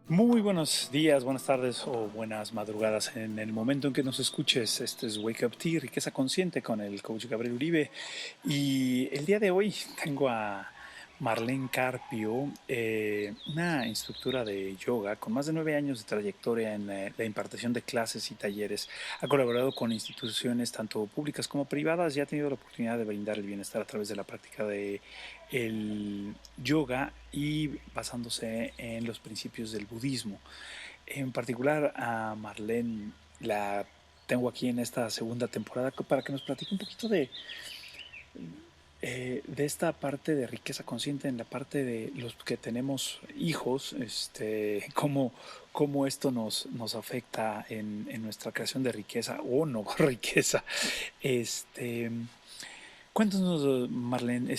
Muy buenos días, buenas tardes o buenas madrugadas en el momento en que nos escuches. Este es Wake Up Tea, Riqueza Consciente con el coach Gabriel Uribe. Y el día de hoy tengo a Marlene Carpio, una instructora de yoga con más de 9 años de trayectoria en la impartición de clases y talleres. Ha colaborado con instituciones tanto públicas como privadas y ha tenido la oportunidad de brindar el bienestar a través de la práctica de el yoga y basándose en los principios del budismo. En particular a Marlene la tengo aquí en esta segunda temporada para que nos platique un poquito de esta parte de riqueza consciente, en la parte de los que tenemos hijos, cómo esto nos afecta en nuestra creación de riqueza o no riqueza. Este, Cuéntanos, Marlene,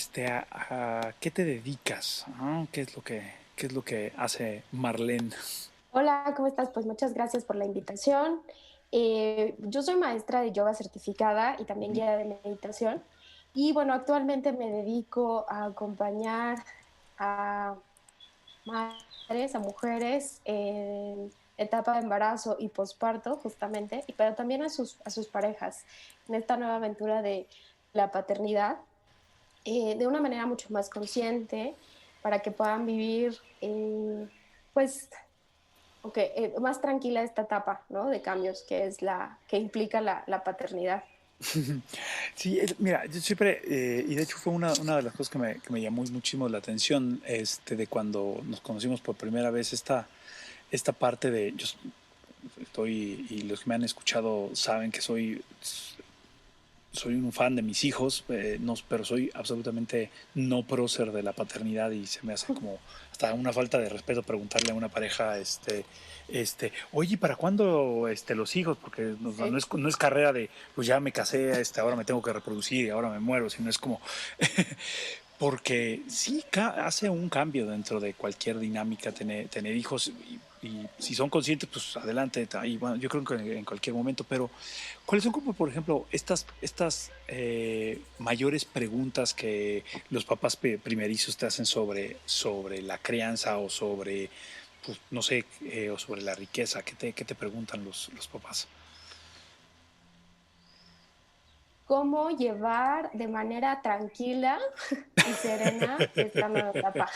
a qué te dedicas, ¿ah? Qué es lo que hace Marlene? Hola, ¿cómo estás? Pues muchas gracias por la invitación. Yo soy maestra de yoga certificada y también guía de meditación. Y bueno, actualmente me dedico a acompañar a madres, a mujeres en etapa de embarazo y posparto, justamente, pero también a sus parejas en esta nueva aventura de la paternidad, de una manera mucho más consciente para que puedan vivir, pues más tranquila esta etapa, ¿no? De cambios que es la que implica la paternidad. Sí, mira, yo siempre, y de hecho fue una de las cosas que me llamó muchísimo la atención, de cuando nos conocimos por primera vez, esta parte de, yo estoy, y los que me han escuchado saben que soy un fan de mis hijos, no, pero soy absolutamente no prócer de la paternidad y se me hace como hasta una falta de respeto preguntarle a una pareja, oye, ¿para cuándo los hijos? Porque Sí. no es carrera de, pues ya me casé, ahora me tengo que reproducir y ahora me muero, sino es como, porque sí hace un cambio dentro de cualquier dinámica tener hijos y si son conscientes, pues adelante. Y bueno, yo creo que en cualquier momento, pero ¿cuáles son como, por ejemplo, estas mayores preguntas que los papás primerizos te hacen sobre la crianza o sobre, pues, no sé, o sobre la riqueza? Qué te preguntan los papás? Cómo llevar de manera tranquila y serena esta nueva etapa.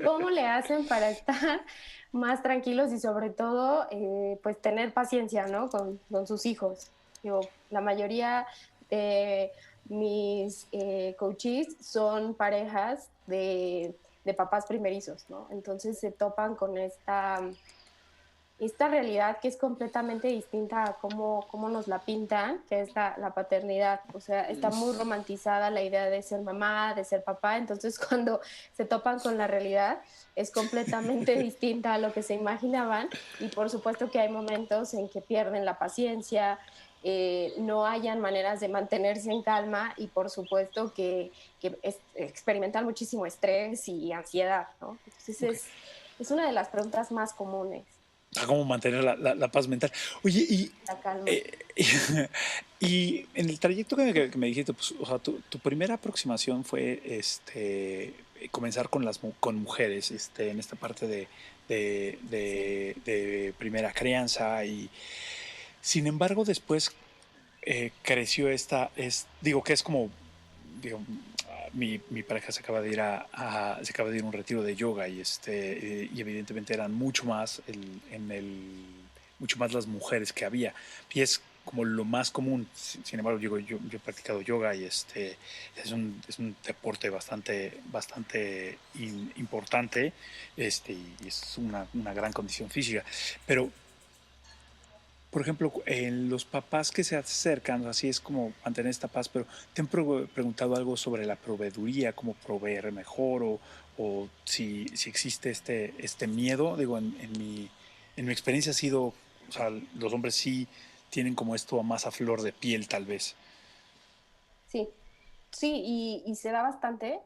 ¿Cómo le hacen para estar más tranquilos y sobre todo, pues tener paciencia, ¿no? Con sus hijos. Digo, la mayoría de mis coaches son parejas de papás primerizos, ¿no? Entonces se topan con esta realidad que es completamente distinta a cómo nos la pintan, que es la paternidad. O sea, está muy romantizada la idea de ser mamá, de ser papá, entonces cuando se topan con la realidad es completamente distinta a lo que se imaginaban y por supuesto que hay momentos en que pierden la paciencia, no hayan maneras de mantenerse en calma y por supuesto que experimentan muchísimo estrés y ansiedad, ¿no? Entonces Ok. es una de las preguntas más comunes. A cómo mantener la paz mental. Oye, La calma. eh, y en el trayecto que me dijiste, pues, o sea, tu primera aproximación fue comenzar con mujeres, en esta parte Sí. de primera crianza y sin embargo después creció digo que es como, digo, mi pareja se acaba de ir se acaba de ir a un retiro de yoga y evidentemente eran mucho más mucho más las mujeres que había y es como lo más común. Sin embargo, yo he practicado yoga y es un deporte bastante importante, y es una gran condición física, pero por ejemplo, en los papás que se acercan, así es como mantener esta paz, pero ¿te han preguntado algo sobre la proveeduría, cómo proveer mejor o si existe este miedo? Digo, en mi experiencia ha sido, o sea, los hombres sí tienen como esto más a flor de piel tal vez. Sí, sí, y se da bastante.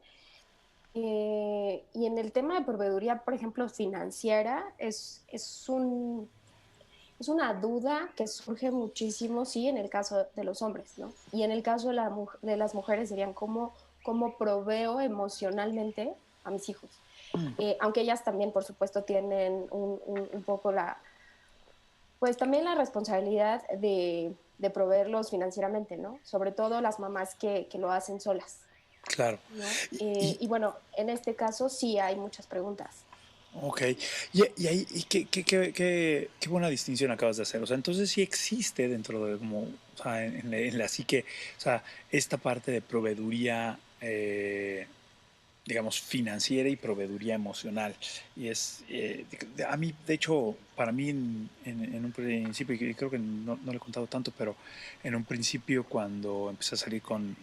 Y en el tema de proveeduría, por ejemplo, financiera, es una duda que surge muchísimo, sí, en el caso de los hombres, ¿no? Y en el caso de las mujeres serían cómo proveo emocionalmente a mis hijos. aunque ellas también, por supuesto, tienen un poco pues también la responsabilidad de proveerlos financieramente, ¿no? Sobre todo las mamás que lo hacen solas, Claro. ¿no? Y, Y bueno, en este caso sí hay muchas preguntas. ok, y ahí, y qué buena distinción acabas de hacer. O sea, entonces sí existe dentro de como, o sea, en la psique, o sea, esta parte de proveeduría, digamos, financiera y proveeduría emocional. Y es, a mí, de hecho, para mí en un principio, y creo que no le he contado tanto, pero en un principio cuando empecé a salir con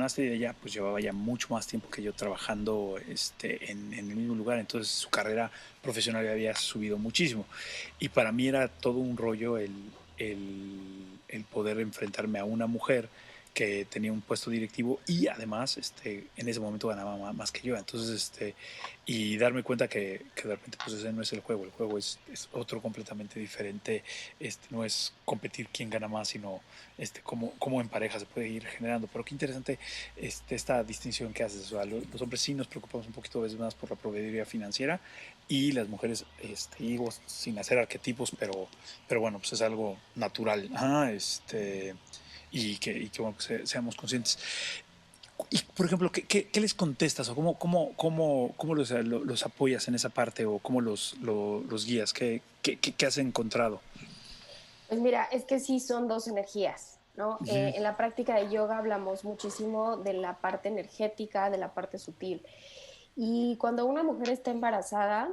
Astrid, ella pues llevaba ya mucho más tiempo que yo trabajando en el mismo lugar, entonces su carrera profesional había subido muchísimo. Y para mí era todo un rollo el poder enfrentarme a una mujer que tenía un puesto directivo y además en ese momento ganaba más que yo. Entonces, y darme cuenta que de repente pues ese no es el juego es otro completamente diferente. No es competir quién gana más, sino cómo en pareja se puede ir generando. Pero qué interesante esta distinción que haces. O sea, los hombres sí nos preocupamos un poquito a veces más por la proveeduría financiera y las mujeres, digo, sin hacer arquetipos, pero bueno, pues es algo natural. Y que bueno, que seamos conscientes. Y, por ejemplo, ¿qué les contestas o cómo los apoyas en esa parte o cómo los guías? ¿Qué has encontrado? Pues mira, es que sí son dos energías, ¿no? Ujú. En la práctica de yoga hablamos muchísimo de la parte energética, de la parte sutil. Y cuando una mujer está embarazada,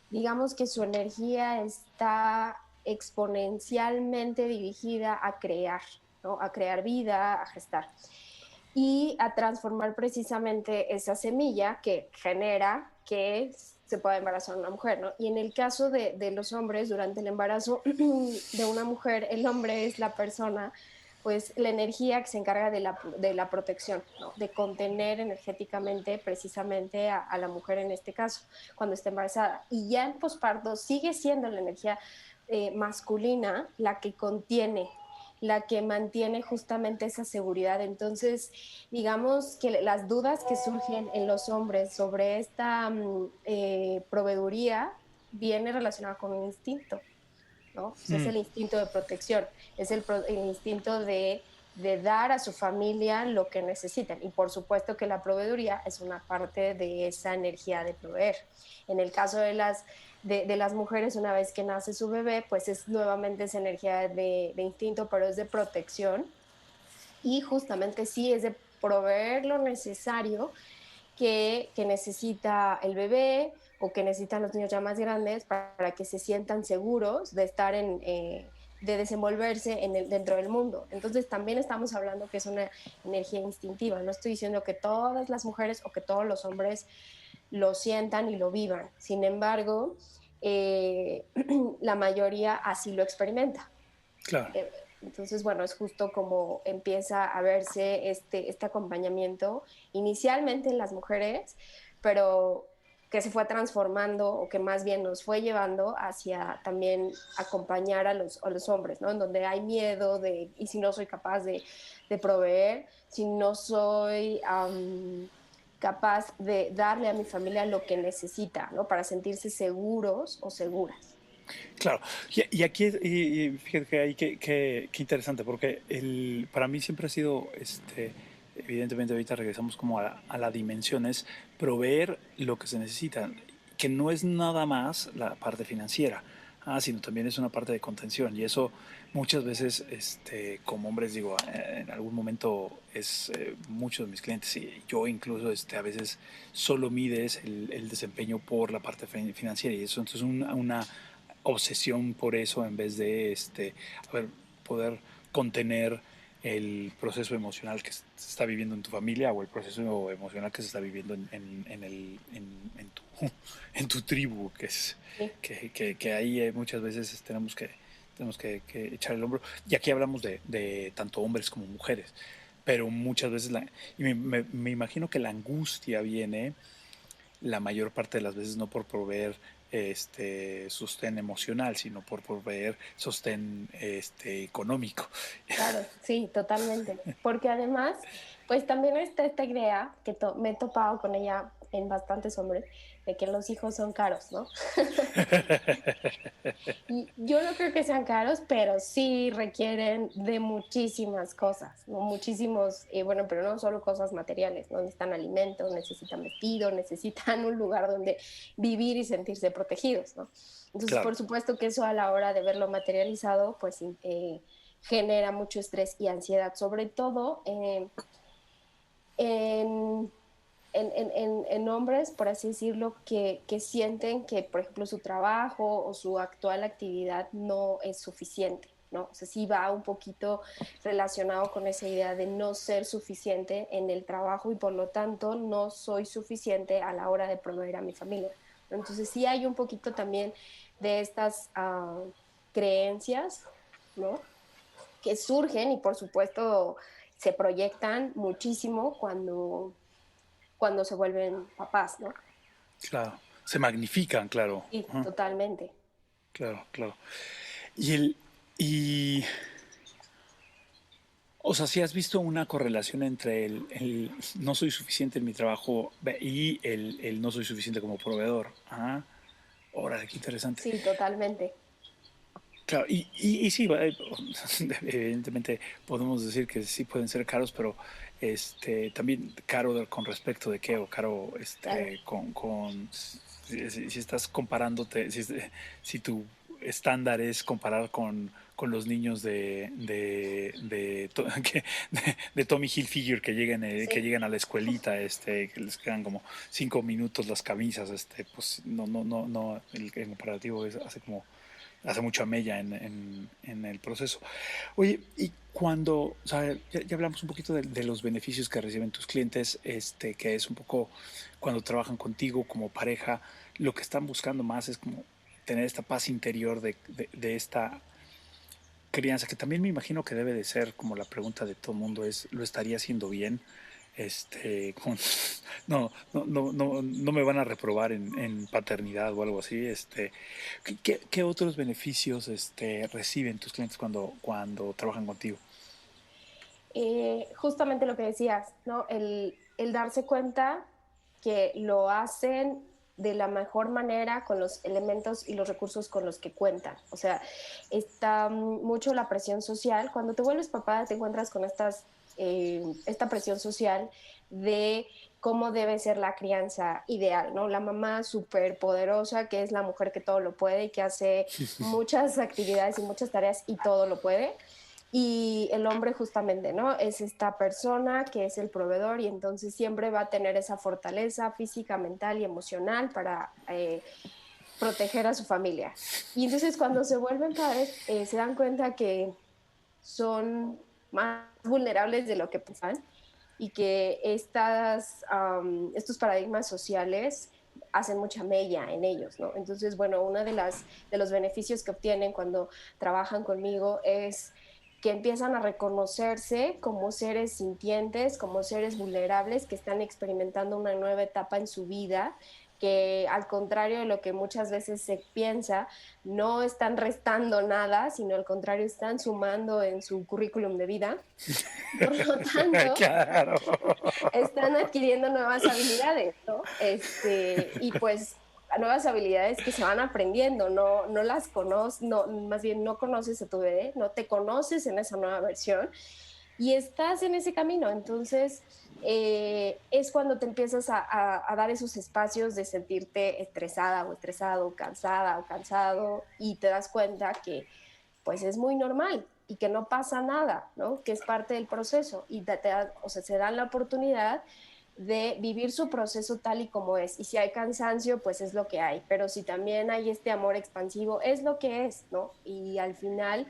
digamos que su energía está exponencialmente dirigida a crear, ¿no? A crear vida, a gestar y a transformar precisamente esa semilla que genera que se pueda embarazar una mujer, ¿no? Y en el caso de los hombres, durante el embarazo de una mujer, el hombre es la persona, pues la energía que se encarga de la protección, ¿no? De contener energéticamente precisamente a la mujer en este caso, cuando está embarazada. Y ya en posparto sigue siendo la energía masculina la que contiene, la que mantiene justamente esa seguridad. Entonces, digamos que las dudas que surgen en los hombres sobre esta proveeduría viene relacionada con un instinto, ¿no? O sea, es Mm, el instinto de protección, es el instinto de dar a su familia lo que necesitan. Y por supuesto que la proveeduría es una parte de esa energía de proveer. En el caso de las mujeres, una vez que nace su bebé, pues es nuevamente esa energía de instinto, pero es de protección. Y justamente sí es de proveer lo necesario que necesita el bebé o que necesitan los niños ya más grandes para que se sientan seguros de estar de desenvolverse dentro del mundo. Entonces también estamos hablando que es una energía instintiva. No estoy diciendo que todas las mujeres o que todos los hombres lo sientan y lo vivan. Sin embargo, la mayoría así lo experimenta. claro. Eh, Entonces, bueno, es justo como empieza a verse este acompañamiento inicialmente en las mujeres, pero que se fue transformando o que más bien nos fue llevando hacia también acompañar a los hombres, ¿no? En donde hay miedo y si no soy capaz de proveer, si no soy capaz de darle a mi familia lo que necesita, ¿no? Para sentirse seguros o seguras. Claro, y aquí, y fíjate que ahí qué interesante, porque para mí siempre ha sido, evidentemente ahorita regresamos como a la dimensión, es proveer lo que se necesita, que no es nada más la parte financiera, sino también es una parte de contención, y eso muchas veces, como hombres, digo, en algún momento muchos de mis clientes, y yo incluso, a veces solo mides el desempeño por la parte financiera, y eso entonces una obsesión por eso en vez de a ver, poder contener el proceso emocional que se está viviendo en tu familia o el proceso emocional que se está viviendo en tu tribu, Sí. que ahí muchas veces tenemos que echar el hombro. Y aquí hablamos de tanto hombres como mujeres, pero muchas veces, y me imagino que la angustia viene la mayor parte de las veces no por proveer sostén emocional, sino por proveer sostén económico. Claro, sí, totalmente. Porque además, pues también está esta idea que me he topado con ella en bastantes hombres, de que los hijos son caros, ¿no? Y yo no creo que sean caros, pero sí requieren de muchísimas cosas, ¿no? Muchísimos, bueno, pero no solo cosas materiales, ¿no? Necesitan alimentos, necesitan vestido, necesitan un lugar donde vivir y sentirse protegidos, ¿no? Entonces, Claro, por supuesto que eso a la hora de verlo materializado, pues genera mucho estrés y ansiedad, sobre todo en en hombres, por así decirlo, que sienten que, por ejemplo, su trabajo o su actual actividad no es suficiente, ¿no? O sea, sí va un poquito relacionado con esa idea de no ser suficiente en el trabajo y por lo tanto no soy suficiente a la hora de proveer a mi familia. Entonces sí hay un poquito también de estas creencias, ¿no? Que surgen y por supuesto se proyectan muchísimo cuando se vuelven papás, ¿no? claro. Se magnifican, claro. Sí, Ajá, totalmente. claro, claro. Y el, y, o sea, si has visto una correlación entre el no soy suficiente en mi trabajo y el no soy suficiente como proveedor. Ajá. Órale, qué interesante. Sí, totalmente. Claro, y sí, evidentemente podemos decir que sí pueden ser caros, pero también caro con respecto de qué, o caro Claro. si estás comparándote, si tu estándar es comparar con los niños de Tommy Hilfiger que Sí, llegan a la escuelita, que les quedan como 5 minutos las camisas, pues no, el comparativo hace como hace mucha mella en el proceso. Oye, y cuando, o sea, ya hablamos un poquito de los beneficios que reciben tus clientes, que es un poco cuando trabajan contigo como pareja, lo que están buscando más es como tener esta paz interior de esta crianza, que también me imagino que debe de ser como la pregunta de todo el mundo es, ¿lo estaría haciendo bien? No me van a reprobar en paternidad o algo así. ¿Qué otros beneficios reciben tus clientes cuando trabajan contigo? justamente lo que decías, ¿no? El darse cuenta que lo hacen de la mejor manera con los elementos y los recursos con los que cuentan. O sea, está mucho la presión social. Cuando te vuelves papá, te encuentras con esta presión social de cómo debe ser la crianza ideal, ¿no? La mamá súper poderosa, que es la mujer que todo lo puede y que hace muchas actividades y muchas tareas y todo lo puede, y el hombre justamente, ¿no? Es esta persona que es el proveedor y entonces siempre va a tener esa fortaleza física, mental y emocional para proteger a su familia. Y entonces cuando se vuelven padres, se dan cuenta que son más vulnerables de lo que pensaban y que estos paradigmas sociales hacen mucha mella en ellos, ¿no? Entonces, bueno, uno de los beneficios que obtienen cuando trabajan conmigo es que empiezan a reconocerse como seres sintientes, como seres vulnerables que están experimentando una nueva etapa en su vida, que al contrario de lo que muchas veces se piensa, no están restando nada, sino al contrario están sumando en su currículum de vida. Por lo tanto, Claro. están adquiriendo nuevas habilidades, ¿no? Y pues nuevas habilidades que se van aprendiendo, no las conoces, no, más bien no conoces a tu bebé, no te conoces en esa nueva versión y estás en ese camino. Entonces, es cuando te empiezas a dar esos espacios de sentirte estresada o estresado, cansada o cansado y te das cuenta que pues es muy normal y que no pasa nada, ¿no? Que es parte del proceso y o sea, se dan la oportunidad de vivir su proceso tal y como es. Y si hay cansancio, pues es lo que hay. Pero si también hay este amor expansivo, es lo que es, ¿no? Y al final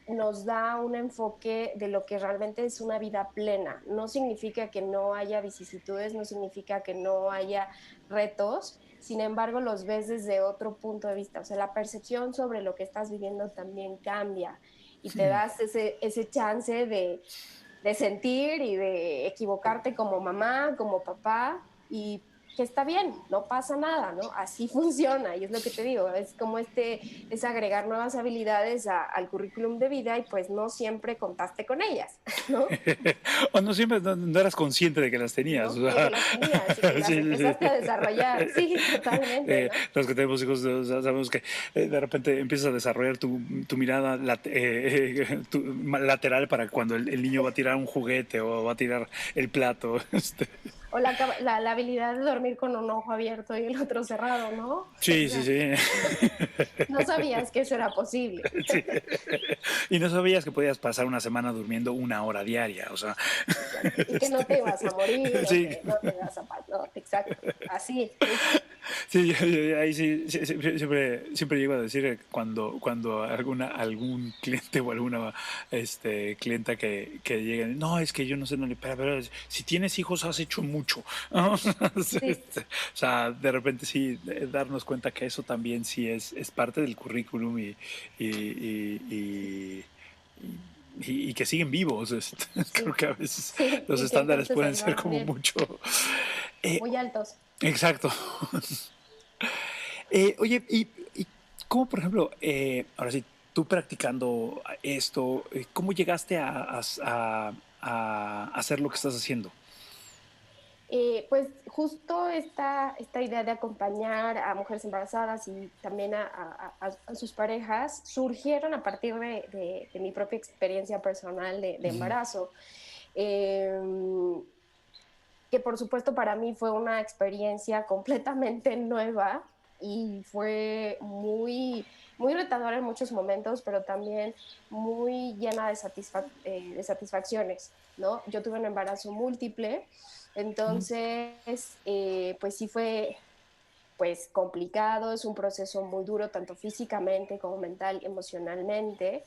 nos da un enfoque de lo que realmente es una vida plena. No significa que no haya vicisitudes, no significa que no haya retos, sin embargo los ves desde otro punto de vista, o sea, la percepción sobre lo que estás viviendo también cambia y te das ese chance de sentir y de equivocarte como mamá, como papá, y que está bien, no pasa nada, ¿no? Así funciona y es lo que te digo, es como es agregar nuevas habilidades al currículum de vida y pues no siempre contaste con ellas, ¿no? O no siempre no eras consciente de que las tenías. ¿No? O De que sea, las tenías y que las sí, sí. empezaste a desarrollar. Sí, totalmente, ¿no? Los que tenemos hijos sabemos que de repente empiezas a desarrollar tu mirada lateral para cuando el niño va a tirar un juguete o va a tirar el plato. O la habilidad de dormir con un ojo abierto y el otro cerrado, ¿no? O Sí, sí, sea, sí. no sabías que eso era posible. Sí. Y no sabías que podías pasar una semana durmiendo 1 hora diaria, o sea. Exacto. Y que no te ibas a morir o Sí, que no te ibas a... No, exacto. Así, justo. sí, ahí sí, siempre llego a decir que cuando algún cliente o alguna clienta que llegue, no, es que yo no sé, no, pero si tienes hijos has hecho mucho, ¿no? Sí, O sea, de repente sí, darnos cuenta que eso también sí es parte del currículum y, y que siguen vivos. Creo sí, que a veces sí. los Y que estándares entonces pueden ahí ser va como bien. mucho. Eh, Muy altos. exacto. Oye, y cómo, por ejemplo, ahora sí, tú practicando esto, ¿cómo llegaste a hacer lo que estás haciendo? Pues justo esta idea de acompañar a mujeres embarazadas y también a sus parejas surgieron a partir de mi propia experiencia personal de Ujú. embarazo. Eh, que por supuesto para mí fue una experiencia completamente nueva y fue muy retadora en muchos momentos, pero también muy llena de satisfacciones, ¿no? Yo tuve un embarazo múltiple, entonces, pues sí fue pues complicado, es un proceso muy duro, tanto físicamente como mental, emocionalmente.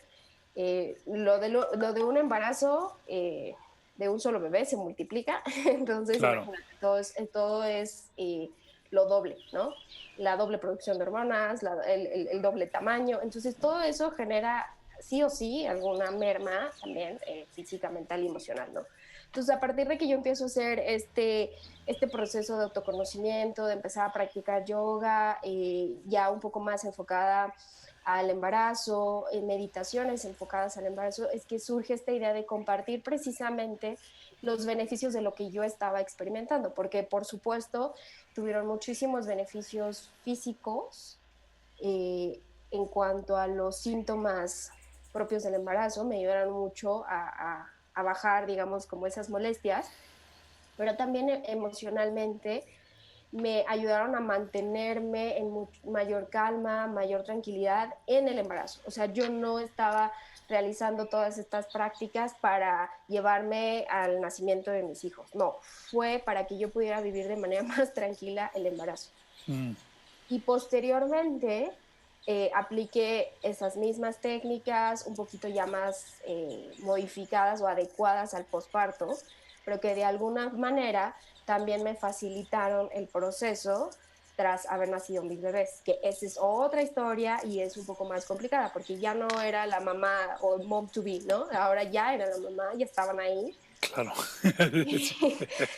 Lo de un embarazo de un solo bebé se multiplica, entonces Claro. imagínate, todo es lo doble, ¿no? La doble producción de hormonas, el doble tamaño, entonces todo eso genera sí o sí alguna merma también física, mental y emocional, ¿no? Entonces, a partir de que yo empiezo a hacer este proceso de autoconocimiento, de empezar a practicar yoga, ya un poco más enfocada al embarazo, meditaciones enfocadas al embarazo, es que surge esta idea de compartir precisamente los beneficios de lo que yo estaba experimentando, porque por supuesto tuvieron muchísimos beneficios físicos en cuanto a los síntomas propios del embarazo, me ayudaron mucho a bajar, digamos, como esas molestias, pero también emocionalmente me ayudaron a mantenerme en mayor calma, mayor tranquilidad en el embarazo. O sea, yo no estaba realizando todas estas prácticas para llevarme al nacimiento de mis hijos. No, fue para que yo pudiera vivir de manera más tranquila el embarazo. Mm, Y posteriormente apliqué esas mismas técnicas, un poquito ya más modificadas o adecuadas al posparto, pero que de alguna manera también me facilitaron el proceso tras haber nacido mis bebés, que esa es otra historia y es un poco más complicada, porque ya no era la mamá o mom to be, ¿no? Ahora ya era la mamá, ya estaban ahí, claro. Sí.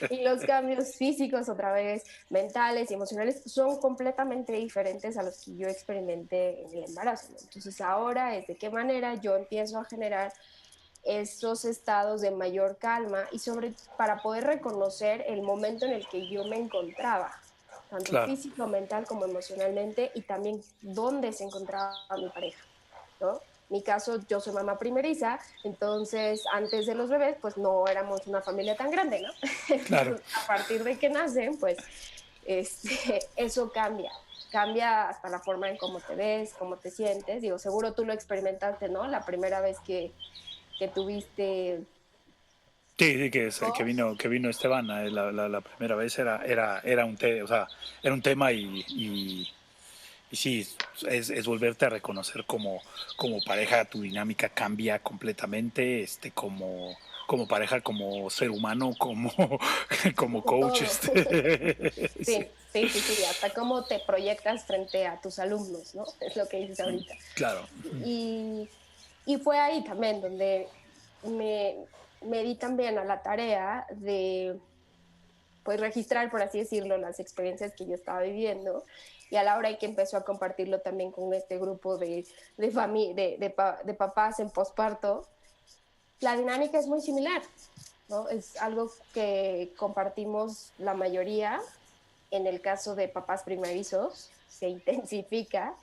y los cambios físicos otra vez, mentales y emocionales, son completamente diferentes a los que yo experimenté en el embarazo, ¿no? Entonces ahora es de qué manera yo empiezo a generar esos estados de mayor calma y para poder reconocer el momento en el que yo me encontraba, tanto Claro. físico, mental como emocionalmente, y también dónde se encontraba mi pareja, ¿no? Mi caso, yo soy mamá primeriza, entonces antes de los bebés, pues no éramos una familia tan grande, ¿no? Claro. Entonces, a partir de que nacen, pues eso cambia hasta la forma en cómo te ves, cómo te sientes. Digo, seguro tú lo experimentaste, ¿no? La primera vez que tuviste Sí, sí, hijos. que vino Esteban, la primera vez era o sea, era un tema y sí, es volverte a reconocer como pareja, tu dinámica cambia completamente, como pareja, como ser humano, como coach, Todo. sí, Sí, hasta cómo te proyectas frente a tus alumnos, ¿no? Es lo que dices ahorita. claro. Y, y fue ahí también donde me di también a la tarea pues registrar, por así decirlo, las experiencias que yo estaba viviendo. Y a la hora que empezó a compartirlo también con este grupo de papás en posparto, la dinámica es muy similar, ¿no? Es algo que compartimos la mayoría. En el caso de papás primerizos, se intensifica.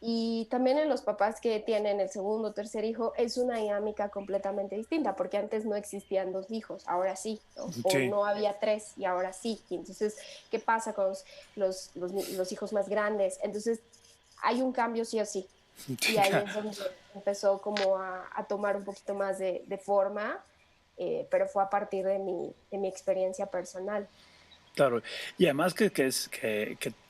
Y también en los papás que tienen el segundo o tercer hijo es una dinámica completamente distinta, porque antes no existían dos hijos, ahora sí, ¿no? O Sí, no había tres y ahora sí. Y entonces, ¿qué pasa con los hijos más grandes? Entonces, hay un cambio sí o sí. Y sí, ahí es donde empezó como a tomar un poquito más de forma, pero fue a partir de mi experiencia personal. claro. Y además que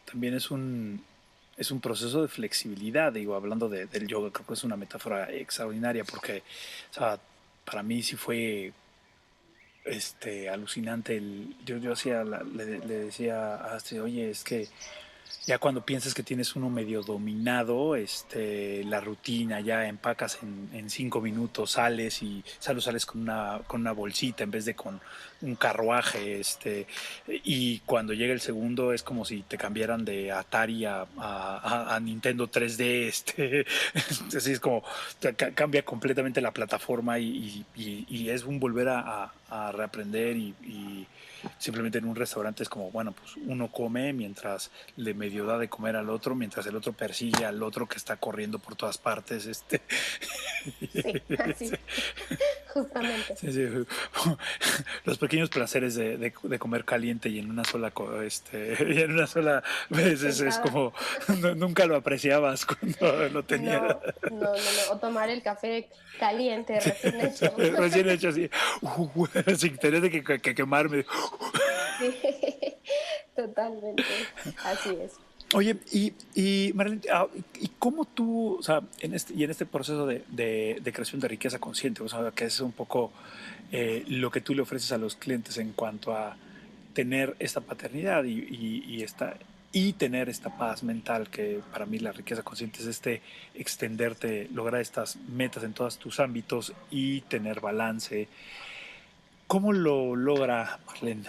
también es un proceso de flexibilidad, digo, hablando del yoga, creo que es una metáfora extraordinaria porque, o sea, para mí sí fue alucinante. Yo hacía, le decía a Astrid, oye, es que ya cuando piensas que tienes uno medio dominado, la rutina, ya empacas en 5 minutos, sales y sales con una bolsita en vez de con un carruaje, y cuando llega el segundo es como si te cambiaran de Atari a Nintendo 3D, así es como cambia completamente la plataforma y es un volver a reaprender y simplemente en un restaurante es como, bueno, pues uno come mientras le medio da de comer al otro, mientras el otro persigue al otro que está corriendo por todas partes. Sí, así, justamente. Sí, sí. Los pequeños placeres de comer caliente y en una sola, y en una sola vez es Sentada. como, nunca lo apreciabas cuando lo tenías No, no, no, no. O tomar el café caliente, recién hecho. recién hecho así, sin tener que quemarme. Sí, totalmente. Así es. Oye, y Marlene, ¿y cómo tú, o sea, en este proceso de creación de riqueza consciente, o sea, que es un poco lo que tú le ofreces a los clientes en cuanto a tener esta paternidad y tener esta paz mental, que para mí la riqueza consciente es extenderte, lograr estas metas en todos tus ámbitos y tener balance? ¿Cómo lo logra Marlene?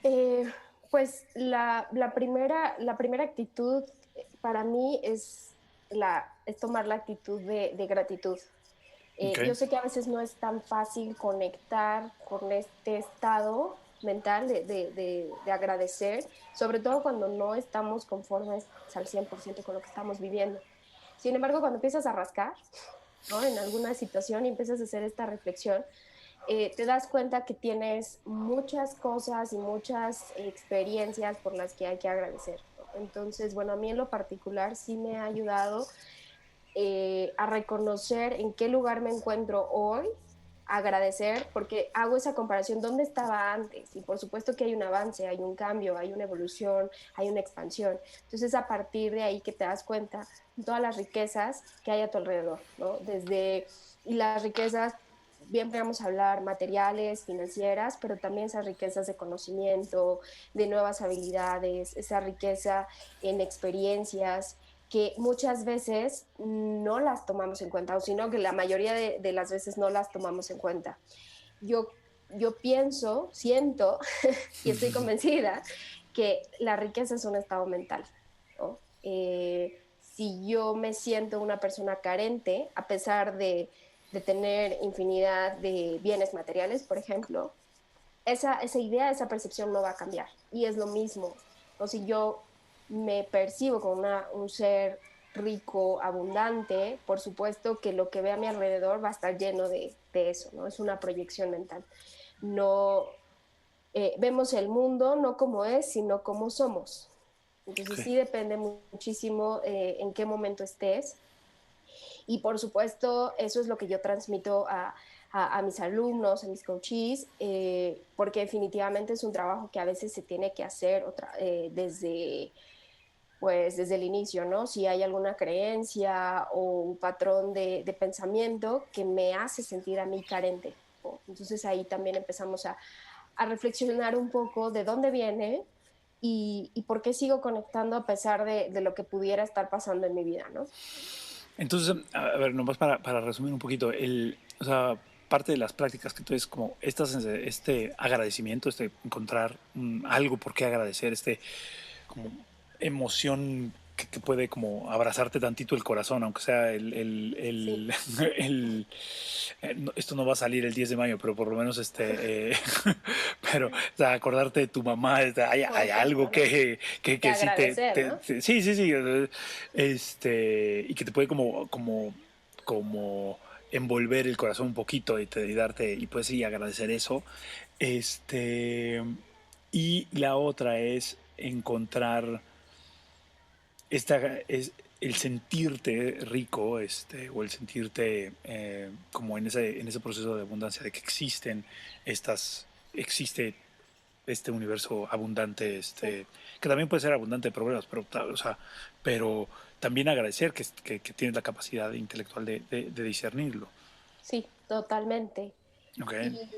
Eh, pues la primera actitud para mí es tomar la actitud de gratitud. Ok, Yo sé que a veces no es tan fácil conectar con este estado mental de agradecer, sobre todo cuando no estamos conformes al 100% con lo que estamos viviendo. Sin embargo, cuando empiezas a rascar, ¿no? En alguna situación y empiezas a hacer esta reflexión, te das cuenta que tienes muchas cosas y muchas experiencias por las que hay que agradecer, ¿no? Entonces, bueno, a mí en lo particular sí me ha ayudado a reconocer en qué lugar me encuentro hoy, agradecer, porque hago esa comparación, ¿dónde estaba antes? Y por supuesto que hay un avance, hay un cambio, hay una evolución, hay una expansión. Entonces, a partir de ahí que te das cuenta de todas las riquezas que hay a tu alrededor, ¿no? Y las riquezas, bien podríamos hablar materiales, financieras, pero también esas riquezas de conocimiento, de nuevas habilidades, esa riqueza en experiencias, que muchas veces no las tomamos en cuenta, o sino que la mayoría de las veces no las tomamos en cuenta. Yo, yo pienso, siento y estoy convencida que la riqueza es un estado mental, ¿no? Si yo me siento una persona carente, a pesar de tener infinidad de bienes materiales, por ejemplo, esa idea, esa percepción no va a cambiar. Y es lo mismo, ¿no? Si yo me percibo como un ser rico, abundante, por supuesto que lo que ve a mi alrededor va a estar lleno de eso, ¿no? Es una proyección mental. No vemos el mundo no como es, sino como somos. ok. Entonces sí depende muchísimo en qué momento estés y por supuesto, eso es lo que yo transmito a mis alumnos, a mis coaches, porque definitivamente es un trabajo que a veces se tiene que hacer desde el inicio, ¿no? Si hay alguna creencia o un patrón de pensamiento que me hace sentir a mí carente, ¿no? Entonces ahí también empezamos a reflexionar un poco de dónde viene y por qué sigo conectando a pesar de lo que pudiera estar pasando en mi vida, ¿no? Entonces, a ver, nomás para resumir un poquito, o sea, parte de las prácticas que tú es como este agradecimiento, encontrar algo por qué agradecer, como emoción que puede como abrazarte tantito el corazón, aunque sea Sí, esto no va a salir el 10 de mayo, pero por lo menos pero o sea, acordarte de tu mamá, por hay algo supuesto, ¿no? De que sí agradecer, ¿no? sí, sí, sí, y que te puede como envolver el corazón un poquito y darte, y pues sí, agradecer eso. Este, y la otra es encontrar es el sentirte rico, o el sentirte como en ese proceso de abundancia, de que existe este universo abundante, Sí, que también puede ser abundante de problemas, o sea, pero también agradecer que tienes la capacidad intelectual de discernirlo. sí, totalmente. ¿Ok?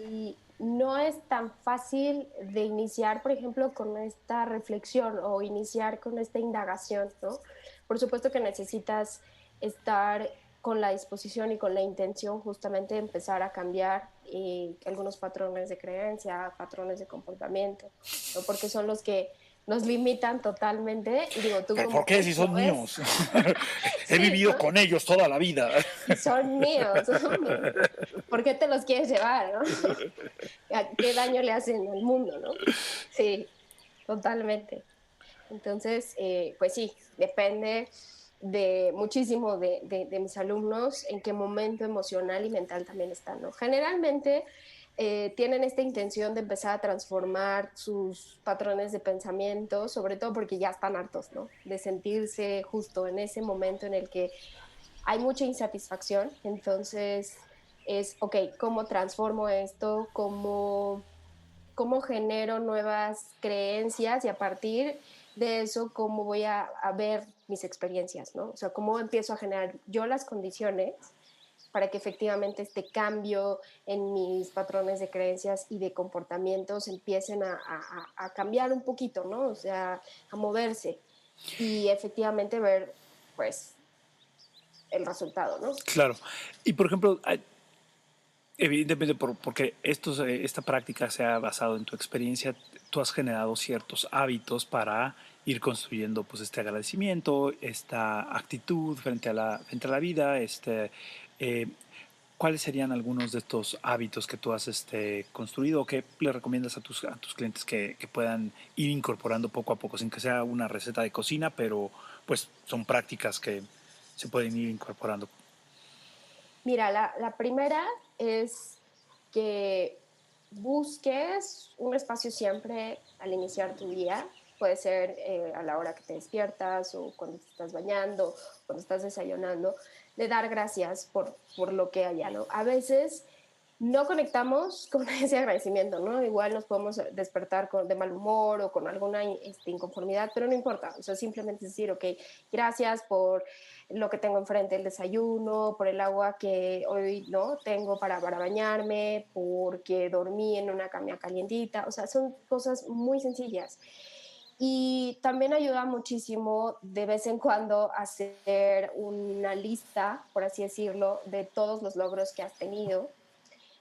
Y no es tan fácil de iniciar, por ejemplo, con esta reflexión o iniciar con esta indagación, ¿no? Por supuesto que necesitas estar con la disposición y con la intención justamente de empezar a cambiar algunos patrones de creencia, patrones de comportamiento, ¿no? Porque son los que nos limitan totalmente y digo, tú ¿Pero por como qué coach si lo son ves, míos? He sí, vivido ¿no? con ellos toda la vida. Y son míos, ¿no? ¿Por qué te los quieres llevar, no? ¿Qué daño le hacen al mundo, no? Sí, totalmente. Entonces, pues sí, depende de muchísimo de mis alumnos en qué momento emocional y mental también están, ¿no? Generalmente tienen esta intención de empezar a transformar sus patrones de pensamiento, sobre todo porque ya están hartos, ¿no? De sentirse justo en ese momento en el que hay mucha insatisfacción, entonces es, ok, ¿cómo transformo esto? ¿Cómo genero nuevas creencias? Y a partir de eso, ¿cómo voy a ver mis experiencias? ¿No? O sea, ¿cómo empiezo a generar yo las condiciones para que efectivamente este cambio en mis patrones de creencias y de comportamientos empiecen a cambiar un poquito, ¿no? O sea, a moverse y efectivamente ver, pues, el resultado, ¿no? Claro. Y por ejemplo, evidentemente, porque esta práctica se ha basado en tu experiencia, tú has generado ciertos hábitos para ir construyendo pues este agradecimiento, esta actitud frente a la vida, eh, ¿cuáles serían algunos de estos hábitos que tú has construido o que le recomiendas a tus clientes que puedan ir incorporando poco a poco, sin que sea una receta de cocina, pero pues son prácticas que se pueden ir incorporando? Mira, la primera es que busques un espacio siempre al iniciar tu día. Puede ser a la hora que te despiertas o cuando te estás bañando, cuando estás desayunando, de dar gracias por lo que haya, ¿no? A veces no conectamos con ese agradecimiento, ¿no? Igual nos podemos despertar de mal humor o con alguna inconformidad, pero no importa, o sea, simplemente decir, ok, gracias por lo que tengo enfrente, el desayuno, por el agua que hoy no tengo para bañarme, porque dormí en una cama calientita, o sea, son cosas muy sencillas. Y también ayuda muchísimo de vez en cuando hacer una lista, por así decirlo, de todos los logros que has tenido,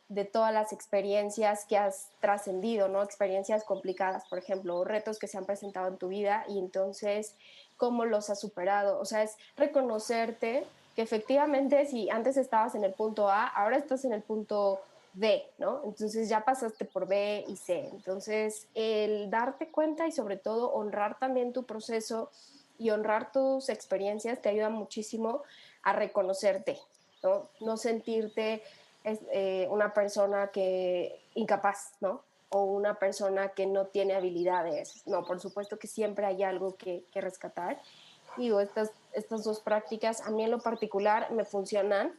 de todas las experiencias que has trascendido, ¿no? Experiencias complicadas, por ejemplo, o retos que se han presentado en tu vida y entonces cómo los has superado. O sea, es reconocerte que efectivamente si antes estabas en el punto A, ahora estás en el punto D, ¿no? Entonces ya pasaste por B y C. Entonces, el darte cuenta y sobre todo honrar también tu proceso y honrar tus experiencias te ayuda muchísimo a reconocerte, ¿no? No sentirte una persona que incapaz, ¿no? O una persona que no tiene habilidades. No, por supuesto que siempre hay algo que rescatar. Y digo, estas dos prácticas a mí en lo particular me funcionan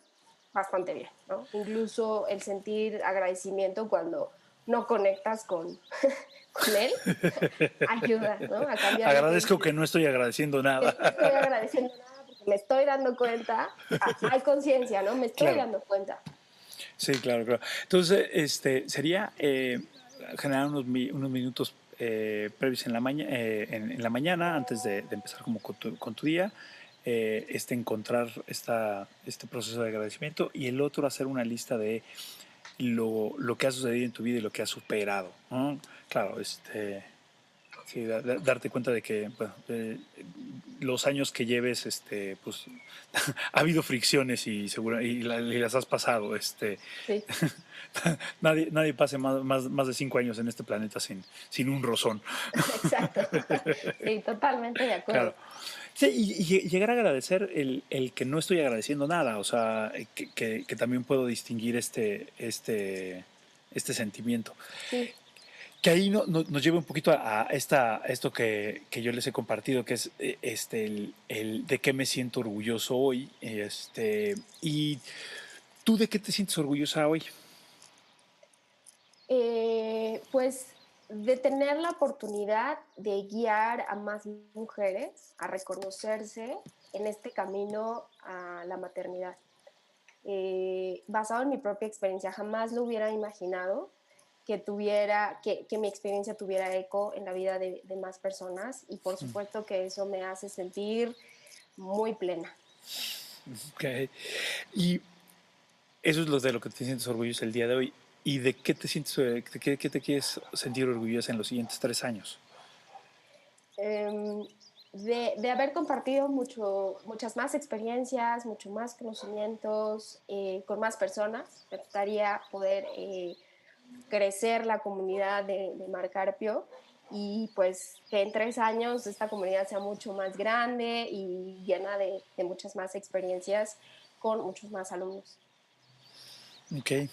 bastante bien, ¿no? Incluso el sentir agradecimiento cuando no conectas con él ayuda, ¿no? A cambiar lo que Agradezco dices. que no estoy agradeciendo Que nada. no estoy agradeciendo nada porque me estoy dando cuenta, hay conciencia, ¿no? Me estoy Claro, dando cuenta. sí, claro, claro. Entonces, sería generar unos minutos previos en la mañana, antes de empezar como con tu día, encontrar este proceso de agradecimiento y el otro hacer una lista de lo que ha sucedido en tu vida y lo que has superado, ¿no? Claro, sí, darte cuenta de que bueno, los años que lleves, pues ha habido fricciones y seguro y las has pasado, Sí, nadie pase más de 5 años en este planeta sin un rozón. exacto. Sí, totalmente de Claro. acuerdo. Sí, y llegar a agradecer el que no estoy agradeciendo nada, o sea, que también puedo distinguir este sentimiento. Sí. Que ahí nos lleva un poquito a esto que yo les he compartido, que es el de qué me siento orgulloso hoy. Y tú, ¿de qué te sientes orgullosa hoy? Pues de tener la oportunidad de guiar a más mujeres a reconocerse en este camino a la maternidad. Basado en mi propia experiencia, jamás lo hubiera imaginado que mi experiencia tuviera eco en la vida de más personas y por supuesto que eso me hace sentir muy plena. Okay. Y eso es de lo que te sientes orgullosa el día de hoy. ¿Y de qué te sientes, qué te quieres sentir orgullosa en los siguientes 3 años? Em, de haber compartido muchas más experiencias, mucho más conocimientos con más personas. Me gustaría poder crecer la comunidad de Marcarpio y pues que en 3 años esta comunidad sea mucho más grande y llena de muchas más experiencias con muchos más alumnos. Ok.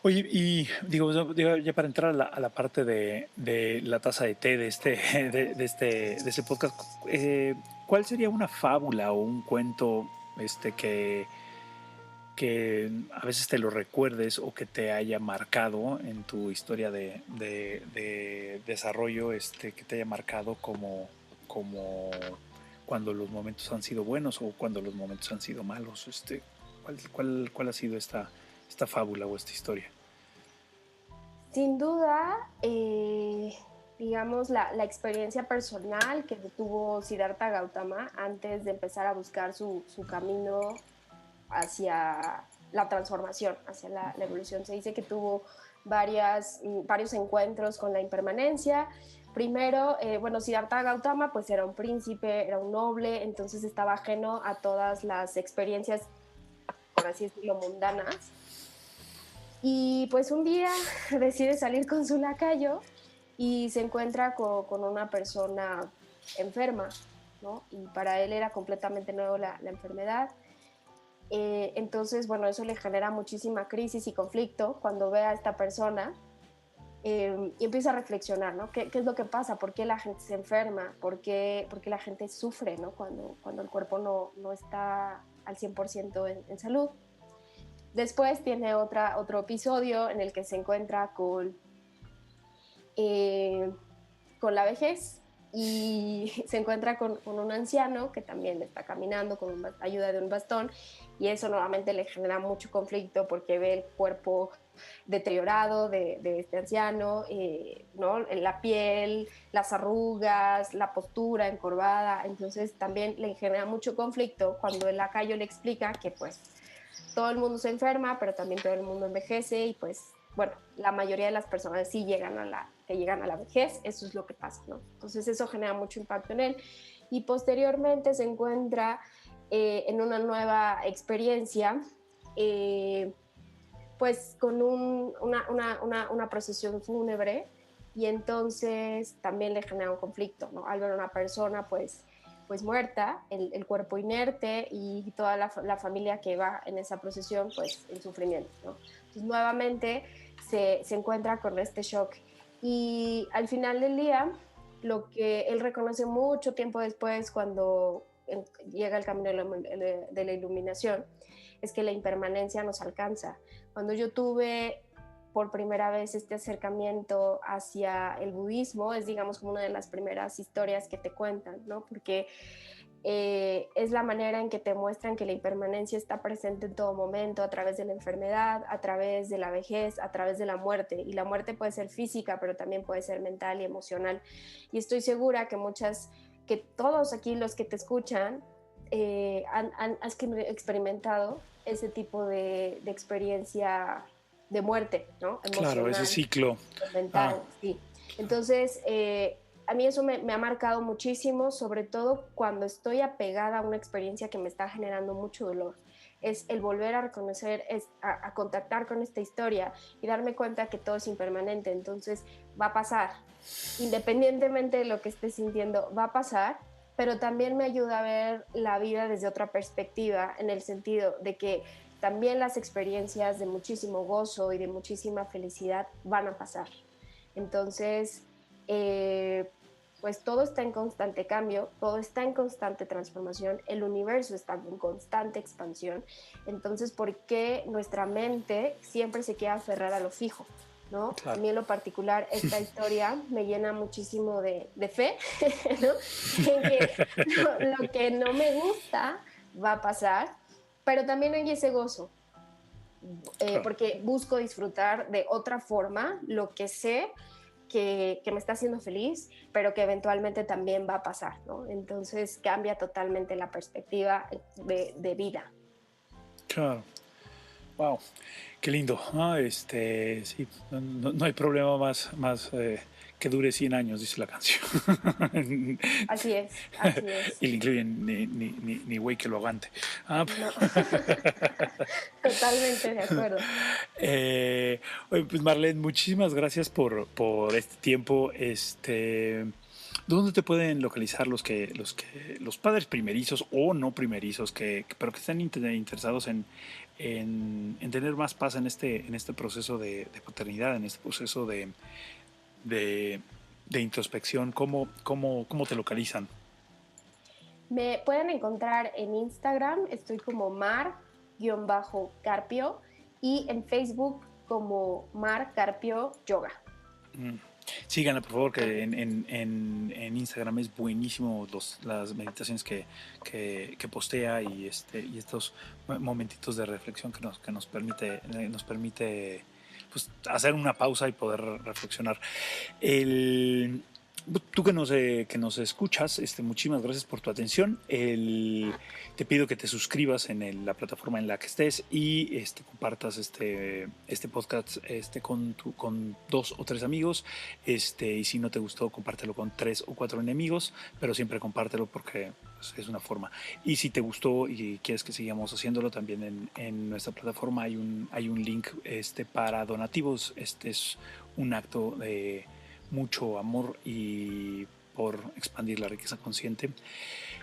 Oye, y digo, ya para entrar a la parte de la taza de té de este podcast, ¿cuál sería una fábula o un cuento que a veces te lo recuerdes o que te haya marcado en tu historia de desarrollo, que te haya marcado como cuando los momentos han sido buenos o cuando los momentos han sido malos? ¿Cuál ha sido esta fábula o esta historia? Sin duda, digamos, la experiencia personal que tuvo Siddhartha Gautama antes de empezar a buscar su camino hacia la transformación, hacia la evolución. Se dice que tuvo varios encuentros con la impermanencia. Primero, bueno, Siddhartha Gautama pues era un príncipe, era un noble, entonces estaba ajeno a todas las experiencias, por así decirlo, mundanas. Y pues un día decide salir con su lacayo y se encuentra con una persona enferma, ¿no? Y para él era completamente nuevo la enfermedad. Entonces, bueno, eso le genera muchísima crisis y conflicto cuando ve a esta persona y empieza a reflexionar, ¿no? ¿Qué es lo que pasa? ¿Por qué la gente se enferma? ¿Por qué la gente sufre, ¿no? Cuando el cuerpo no está al 100% en salud. Después tiene otro episodio en el que se encuentra eh, con la vejez y se encuentra con un anciano que también está caminando con ayuda de un bastón y eso nuevamente le genera mucho conflicto porque ve el cuerpo deteriorado de este anciano, ¿no? La piel, las arrugas, la postura encorvada, entonces también le genera mucho conflicto cuando el lacayo le explica que pues todo el mundo se enferma, pero también todo el mundo envejece y pues, bueno, la mayoría de las personas sí llegan a la vejez, eso es lo que pasa, ¿no? Entonces eso genera mucho impacto en él y posteriormente se encuentra en una nueva experiencia, pues con una procesión fúnebre y entonces también le genera un conflicto, ¿no? Al ver a una persona, pues muerta, el cuerpo inerte y toda la familia que va en esa procesión, pues en sufrimiento, ¿no? Entonces nuevamente se encuentra con este shock y al final del día, lo que él reconoce mucho tiempo después cuando llega el camino de la iluminación, es que la impermanencia nos alcanza. Cuando yo tuve por primera vez este acercamiento hacia el budismo, es digamos como una de las primeras historias que te cuentan, ¿no? Porque es la manera en que te muestran que la impermanencia está presente en todo momento, a través de la enfermedad, a través de la vejez, a través de la muerte. Y la muerte puede ser física, pero también puede ser mental y emocional. Y estoy segura que todos aquí los que te escuchan han experimentado ese tipo de experiencia de muerte, ¿no? Claro, ese Emocional, ciclo. Ah, mental, sí. Entonces, a mí eso me ha marcado muchísimo, sobre todo cuando estoy apegada a una experiencia que me está generando mucho dolor. Es el volver a reconocer, a contactar con esta historia y darme cuenta que todo es impermanente, entonces va a pasar. Independientemente de lo que esté sintiendo, va a pasar, pero también me ayuda a ver la vida desde otra perspectiva, en el sentido de que también las experiencias de muchísimo gozo y de muchísima felicidad van a pasar. Entonces, eh, pues todo está en constante cambio, todo está en constante transformación, el universo está en constante expansión. Entonces, ¿por qué nuestra mente siempre se queda aferrar a lo fijo? ¿No? A claro. mí en lo particular esta historia me llena muchísimo de fe, ¿no? En que lo que no me gusta va a pasar, pero también hay ese gozo, Claro. porque busco disfrutar de otra forma lo que sé que me está haciendo feliz, pero que eventualmente también va a pasar, ¿no? Entonces cambia totalmente la perspectiva de vida. Claro. Wow, qué lindo. Ah, sí, no hay problema más que dure 100 años, dice la canción. Así es, así es. Y le incluyen ni güey que lo aguante. Ah, No, totalmente de acuerdo. eh, oye, pues Marlene, muchísimas gracias por este tiempo. ¿Dónde te pueden localizar los padres primerizos o no primerizos pero que están interesados en tener más paz en este proceso de paternidad, en este proceso de, de introspección? ¿Cómo te localizan? Me pueden encontrar en Instagram, estoy como mar-carpio y en Facebook como Mar Carpio Yoga. Mm. Síganla, por favor, que en Instagram es buenísimo las meditaciones que postea y estos momentitos de reflexión que nos permite pues, hacer una pausa y poder reflexionar. El, Tú que nos escuchas, muchísimas gracias por tu atención. Te pido que te suscribas en la plataforma en la que estés y compartas este podcast con 2 o 3 amigos. Y si no te gustó, compártelo con 3 o 4 enemigos, pero siempre compártelo porque pues, es una forma. Y si te gustó y quieres que sigamos haciéndolo, también en nuestra plataforma hay un link para donativos. Este es un acto de mucho amor y por expandir la riqueza consciente.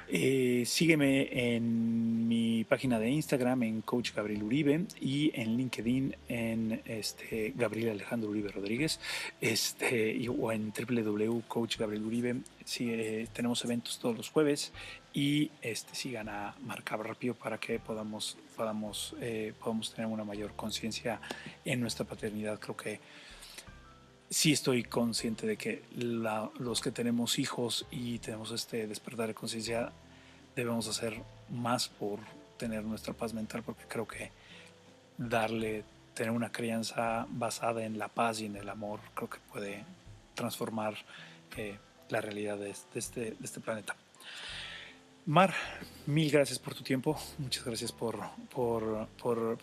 Sígueme en mi página de Instagram en Coach Gabriel Uribe y en LinkedIn en Gabriel Alejandro Uribe Rodríguez, o en www.coachgabrieluribe. Sí, tenemos eventos todos los jueves y sigan a Marca Rápido para que podamos tener una mayor conciencia en nuestra paternidad. Creo que sí estoy consciente de que los que tenemos hijos y tenemos este despertar de conciencia debemos hacer más por tener nuestra paz mental, porque creo que tener una crianza basada en la paz y en el amor, creo que puede transformar la realidad de este planeta. Mar, mil gracias por tu tiempo, muchas gracias por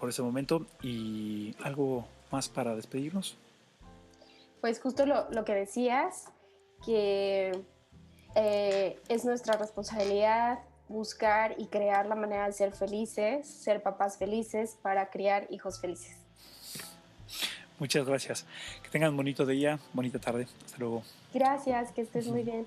ese momento y algo más para despedirnos. Pues justo lo que decías, que es nuestra responsabilidad buscar y crear la manera de ser felices, ser papás felices para criar hijos felices. Muchas gracias. Que tengan un bonito día, bonita tarde. Hasta luego. Gracias, que estés muy bien.